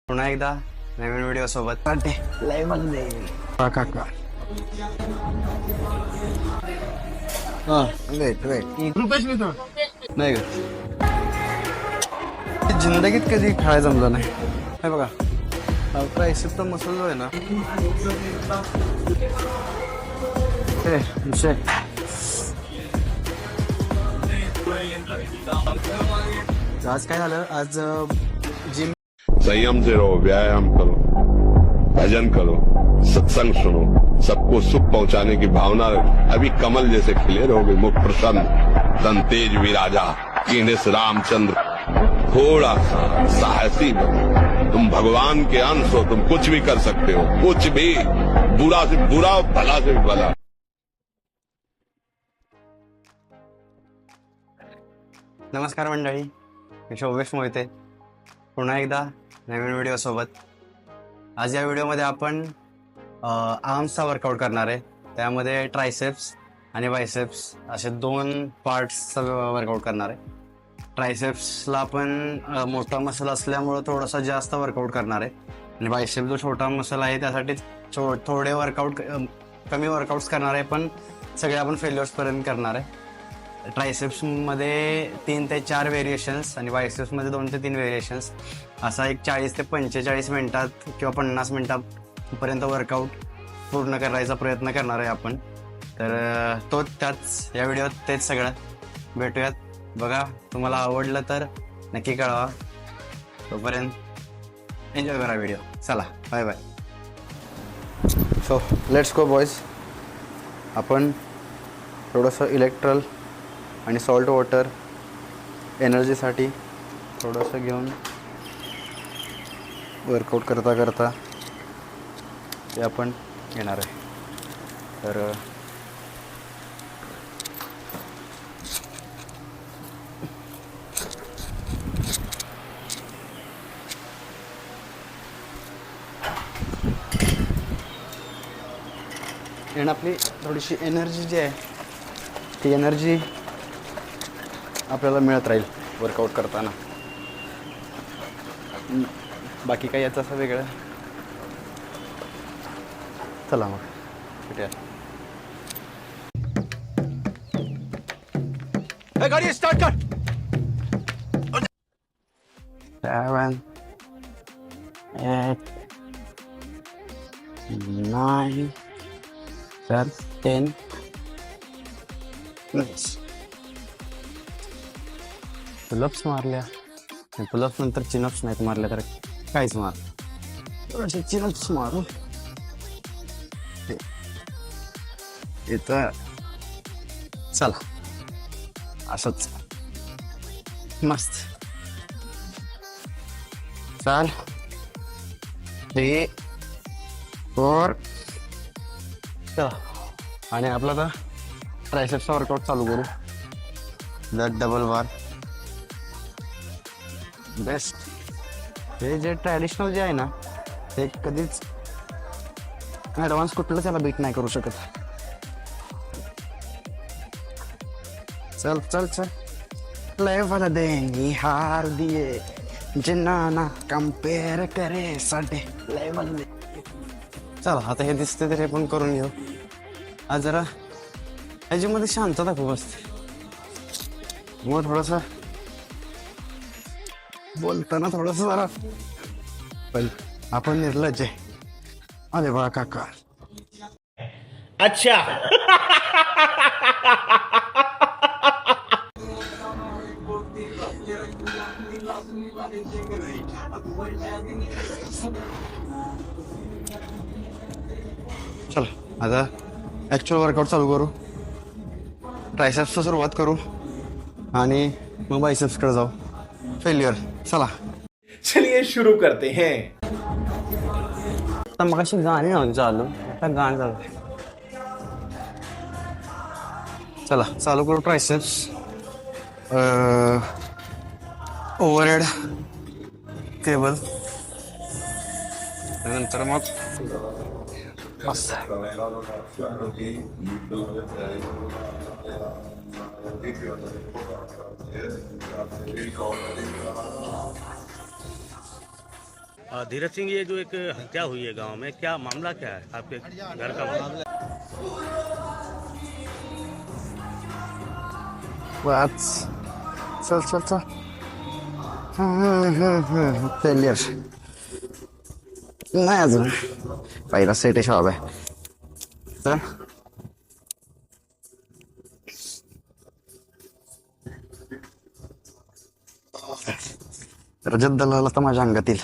पुन्हा एकदा नवीन व्हिडिओ सोबत लाईव्ह मध्ये काका वेट नाही का जिंदगीत कधी खायला जमलं नाही हे बघा प्राइस तर मसाला आहे ना आज काय झालं आज जिम संयम से रहो, व्यायाम करो, भजन करो, सत्संग सुनो, सबको सुख पहुंचाने की भावना अभी कमल जैसे खिले रहोगे, मुख प्रसन्न, तन तेज विराजा, कीनेस रामचंद्र, थोड़ा सा साहसी बनो। तुम भगवान के अंश हो, तुम कुछ भी कर सकते हो, कुछ भी, बुरा से बुरा, भला से भला। नमस्कार मंडळी, मी शोभेश मोहिते पुन्हा एकदा नवीन व्हिडिओ सोबत। आज या व्हिडिओमध्ये आपण आर्म्सचा वर्कआउट करणार आहे। त्यामध्ये ट्रायसेप्स आणि बायसेप्स असे दोन पार्ट्सचा वर्कआउट करणार आहे। ट्रायसेप्सला आपण मोठा मसल असल्यामुळं थोडासा जास्त वर्कआउट करणार आहे आणि बायसेप जो छोटा मसल आहे त्यासाठी थोडे वर्कआउट कमी वर्कआउट्स करणार आहे, पण सगळे आपण फेल्युअर्सपर्यंत करणार आहे। ट्रायसेप्समध्ये 3 ते 4 व्हेरिएशन्स आणि बायसेप्समध्ये 2 ते 3 व्हेरिएशन्स असा एक 40 ते 45 मिनिटात किंवा 50 मिनिटापर्यंत वर्कआउट पूर्ण करायचा प्रयत्न करणार आहे आपण। तर त्याच या व्हिडिओत तेच सगळं भेटूयात, बघा। तुम्हाला आवडलं तर नक्की कळवा। तोपर्यंत एन्जॉय करा व्हिडिओ। चला bye bye. So let's go boys. आपण थोडंसं इलेक्ट्रल आणि सॉल्ट वॉटर एनर्जीसाठी थोडंसं घेऊन वर्कआउट करता करता ते आपण घेणार आहे। तर आणि आपली थोडीशी एनर्जी जी आहे ती एनर्जी आपल्याला मिळत राहील वर्कआउट करताना। बाकी काही याचं असं वेगळं। चला मग भेटूया। गाडी स्टार्ट कर। 7 8 9 10 पुलअप्स मारल्या, पुलअप्स नंतर चिनअप्स नाहीत मारल्या तर काहीच मार। थोडेसे चिनअप्स मारू इथं। चला असंच मस्त चाल। 3 4 चला आणि आपला आता ट्रायसेप्सचा वर्कआउट चालू करू। डबल बार बेस्ट। हे जे ट्रॅडिशनल जे आहे ना ते कधीच ॲडव्हान्स कुठलं त्याला बीट नाही करू शकत। चल चल चल लेवल देंगी हार दिए जिन्ना ना कंपेअर करे साडे लेवल दे। चल आता हे दिसते तर हे पण करून घेऊ। आज जरा ह्याच्यामध्ये शांतता खूप असते, मग थोडंसं बोलताना थोडंसं जरा पण आपण निर्लज्ज आहे। अरे बा काका अच्छा चल आता ॲक्च्युअल वर्कआउट चालू करू। ट्रायसेप्सला सुरुवात करू आणि मग बायसेप्सकडे जाऊ। फेल्युअर चला। चलिए शुरू करते हैं। आता मग अशी गाणी नव्हती चालू, आता गाणं चालू। चला चालू करू ट्रायसेप्स। ओव्हरहेड केबल नंतर मग मस्त। धीरज सिंह, ये जो एक हत्या हुई है गांव में, क्या मामला क्या है आपके घर का मामला? वाच चल चल चल फेलियर नाही अजून पहिला सेट शॉप आहे चल रजत दलाला तर माझ्या अंगातील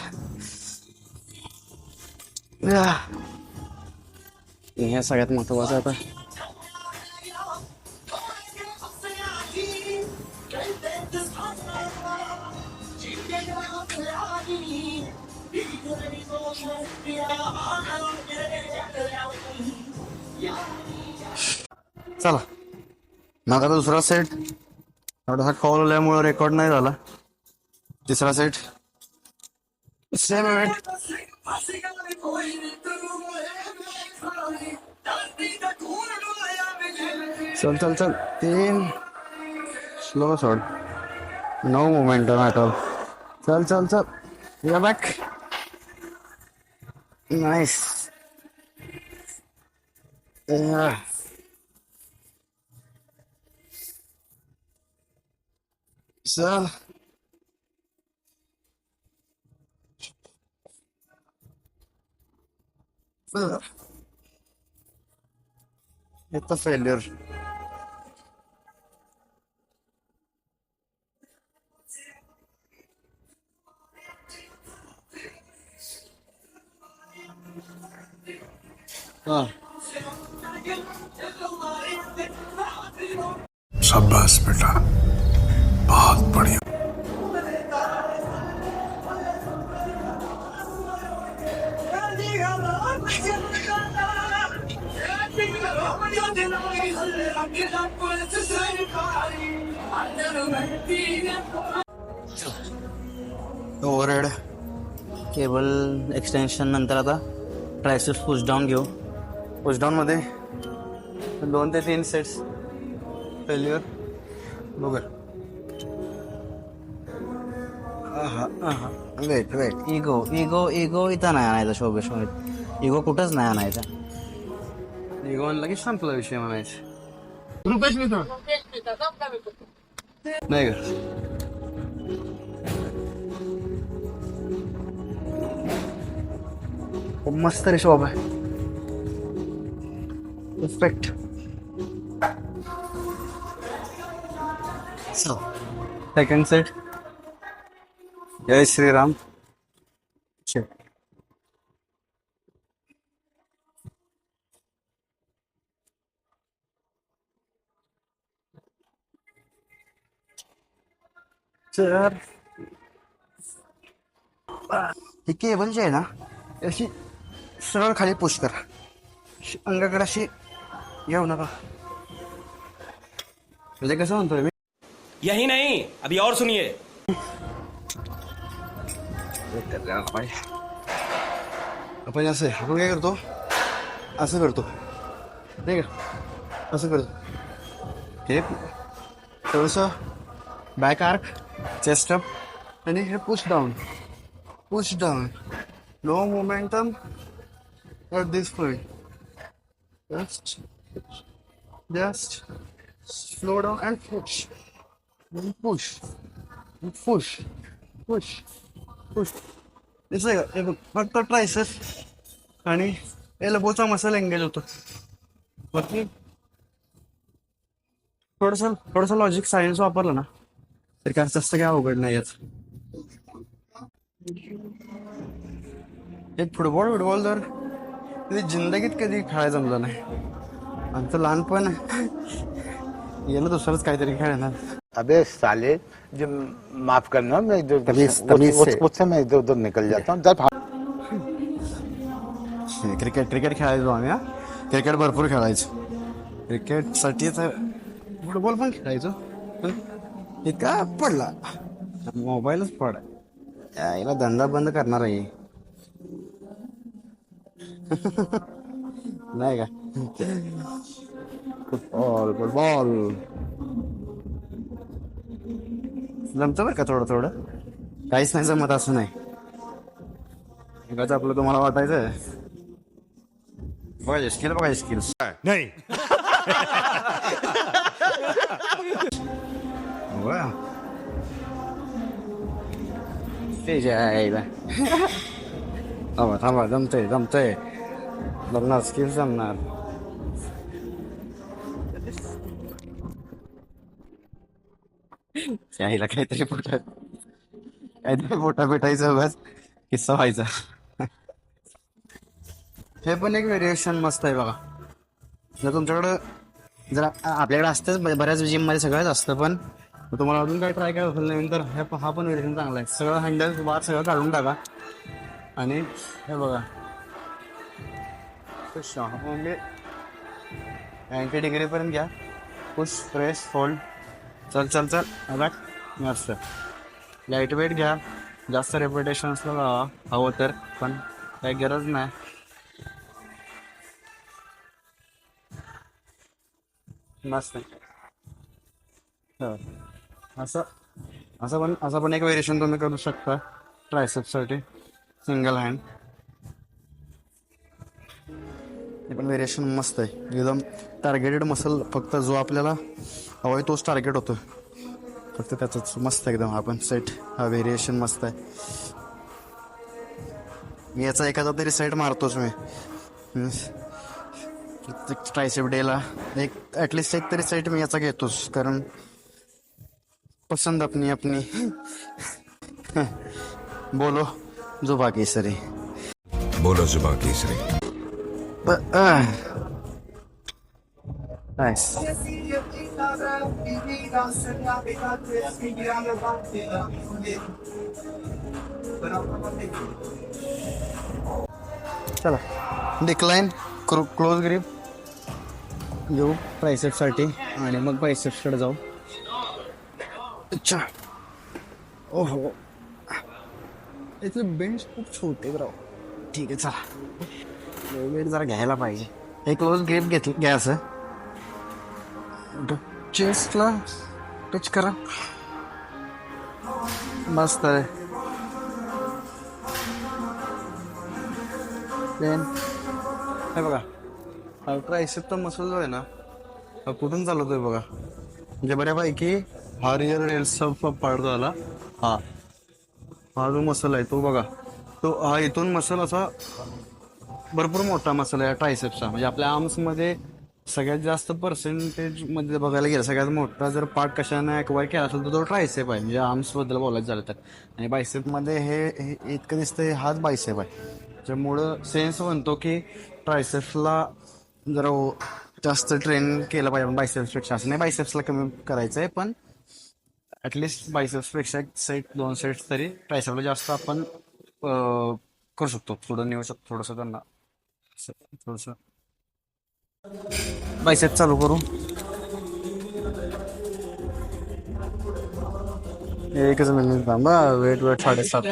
हे सगळ्यात महत्वाचं आता चला मग आता दुसरा सेट थोडासा कॉल आल्यामुळे रेकॉर्ड नाही झाला तिसरा सेट सेम इव्हेंट चल चल चल 3 स्लो सोड नो मोमेंटम ॲट ऑल चल चल चल या बॅक नाईस चल इथं फेल्युअर शाबाश बेटा, बहुत बढ़िया। ओव्हरहेड केबल एक्सटेन्शन नंतर आता ट्रायसेप्स पुश डाऊन घेऊ पुश डाऊन मध्ये 2 ते 3 सेट्स फेल्युअर बघ weight weight ego ego ego इथं नाही आणायचा शोभेश इगो कुठंच नाही आणायचा इगो आणला की संपला विषय म्हणायचा नाही का मस्त रे शॉप आहे परफेक्ट सेकंड सेट जय श्रीराम सर ही केबल जी आहे ना अशी सरळ खाली पुश करा अंगाकडे अशी येऊ नका म्हणजे कसं म्हणतोय मी यही नहीं, अभी और सुनिए। आपण असं आपण काय करतो असं करतो नाही का असं करतो हे थोडंसं बॅक आर्क चेस्ट अप आणि हे push down no momentum at this point just slow down and push दिसतंय का हे बघ फक्त ट्रायसेप्स आणि एल्बोचा मसल एंगेज होतो बाकी थोडंसं लॉजिक सायन्स वापरलं ना तर काय जास्त काय अवघड नाही याच एक फुटबॉल तर कधी जिंदगीत कधी खेळायला जमलं नाही आमचं लहानपण याला दुसरंच काहीतरी खेळणार अबे साले, जो माफ करना, मैं जो मुझसे मैं इधर उधर निकल जाता हूँ। क्रिकेट खेळायचो आम्ही क्रिकेट भरपूर खेळायचो क्रिकेटसाठी तर फुटबॉल पण खेळायचो पण इतका पडला मोबाईलच पड याला धंदा बंद करणार आहे नाही का फुटबॉल जमतं बरं का थोडं काहीच नाही जमत असं नाही उगाच आपलं तुम्हाला वाटायचं बघा स्किल बघा स्किल्स नहीं ते जे आहे थांबा थांबा जमतंय जमणार स्किल जमणार त्याला काहीतरी पोटा भेटायचं उगाच किस्सा व्हायचा. हे पण एक व्हेरिएशन मस्त आहे बघा. जर तुमच्याकडं जर आपल्याकडे असतंच बऱ्याच जिममध्ये सगळंच असतं, पण तुम्हाला अजून काय ट्राय करायचं असेल नवीन तर हा पण व्हेरिएशन चांगला आहे. सगळं हँडल बार सगळं काढून टाका आणि हे बघा म्हणजे 90 डिग्रीपर्यंत घ्या. पुश प्रेस फोल्ड चल आता मस्त. लाईट वेट घ्या. जास्त रेपिटेशन असलं का हवं तर, पण काही गरज नाही. मस्त असं पण एक व्हेरिएशन तुम्ही करू शकता ट्रायसेप्ससाठी सिंगल हँड. हे पण व्हेरिएशन मस्त आहे एकदम. टार्गेटेड मसल फक्त जो आपल्याला हवा आहे तोच टार्गेट होतो फक्त त्याचंच. मस्त एकदम आपण सेट हा व्हेरिएशन मस्त आहे. मी याचा एखादा तरी सेट मारतोच मी ट्रायसेप डेला. एक ॲटलिस्ट एक तरी सेट मी याचा घेतोच, कारण पसंद अपनी अपनी. बोलो जुबा केसरी. बोलो जुबा केसरी. नाईस. चला डिक्लाइन क्लोज ग्रिप घेऊ ट्रायसेप्ससाठी आणि मग बायसेप्सकडे जाऊ. अच्छा ओहो इथले बेंच खूप छोटे राव. ठीक आहे चला वेट जरा घ्यायला पाहिजे. एक क्लोज ग्रिप घ्या असं चेस्टला टच करा. मस्त आहे. हे बघा ट्रायसेपचा मसल जो आहे ना हा कुठून चालवतोय बघा. म्हणजे बऱ्यापैकी हा रिअर रेल्सचा पार्ट जो आला हा जो मसल आहे तो बघा, तो हा इथून मसल असा भरपूर मोठा मसल आहे ट्रायसेप्सचा. म्हणजे आपल्या आर्म्समध्ये सगळ्यात जास्त पर्सेंटेज मध्ये बघायला गेलं सगळ्यात मोठा जर पार्ट कशाने ॲक्वायर केला असेल तर तो ट्रायसेप आहे. म्हणजे आर्म्सबद्दल बोलायचं झालं तर. आणि बायसेपमध्ये हे इतकं दिसतंय हाच बायसेप आहे. त्यामुळं सेन्स बनतो की ट्रायसेप्सला जरा जास्त ट्रेन केलं पाहिजे आपण बायसेप्सपेक्षा. असं नाही बायसेप्सला कमी करायचं आहे, पण ॲटलिस्ट बायसेप्सपेक्षा एक सेट 2 सेट्स तरी ट्रायसेप्सला जास्त आपण करू शकतो. पुढं नेऊ शकतो थोडंसं त्यांना. थोडंसं बायसेप चालू करू. एकच मिनिट थांबा. वेट 7.5.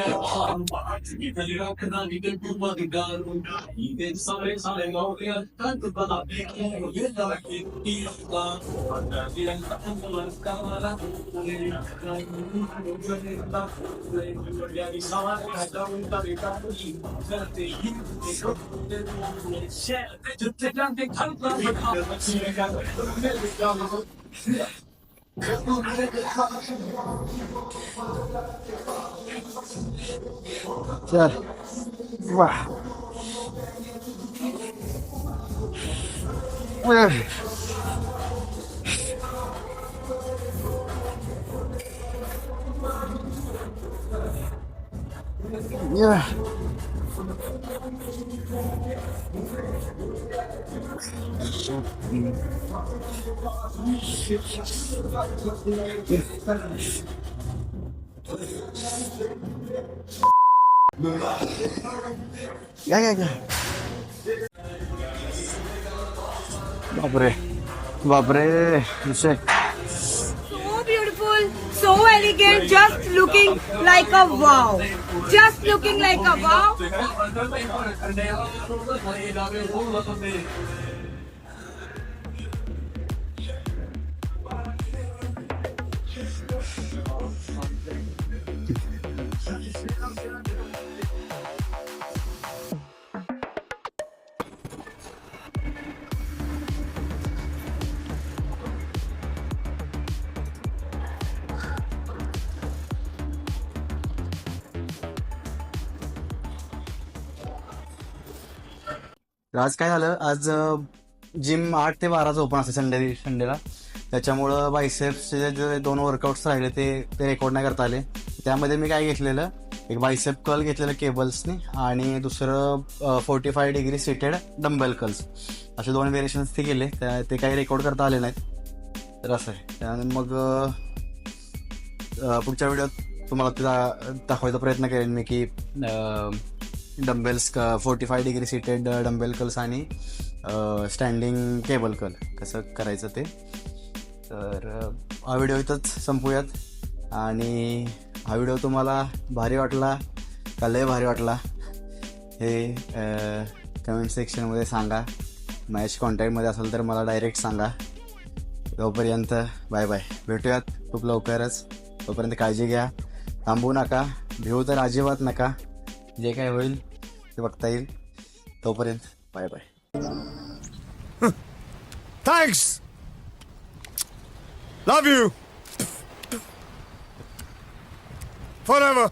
चल वाह क्या बापरे विषय. So beautiful, so elegant, just looking like a wow. Just looking like a wow. तर आज काय झालं, आज जिम 8 ते 12च ओपन असते संडेला. त्याच्यामुळं बायसेप्सचे जे 2 वर्कआउट्स राहिले ते रेकॉर्ड नाही करता आले. त्यामध्ये मी काय घेतलेलं, एक बायसेप कर्ल घेतलेलं केबल्सनी आणि दुसरं 45 डिग्री सिटेड डंबेल कर्ल्स, असे 2 व्हेरिएशन्स ते केले. ते काही रेकॉर्ड करता आले नाहीत. तर असं आहे. त्यानंतर मग पुढच्या व्हिडिओत तुम्हाला ते दाखवायचा प्रयत्न करेन मी की dumbbells 45 degree seated dumbbell curls आणि स्टँडिंग केबल कर्ल कसं करायचं ते. तर हा व्हिडिओ इथंच संपूयात. आणि हा व्हिडिओ तुम्हाला भारी वाटला का लय भारी वाटला हे कमेंट सेक्शनमध्ये सांगा. माझ्याशी कॉन्टॅक्टमध्ये असेल तर मला डायरेक्ट सांगा. तोपर्यंत बाय बाय, भेटूयात खूप लवकरच. तोपर्यंत काळजी घ्या, थांबू नका, भिवू तर अजिबात नका. जे काय होईल ते बघता येईल. तोपर्यंत bye bye. Thanks. Love you. Forever.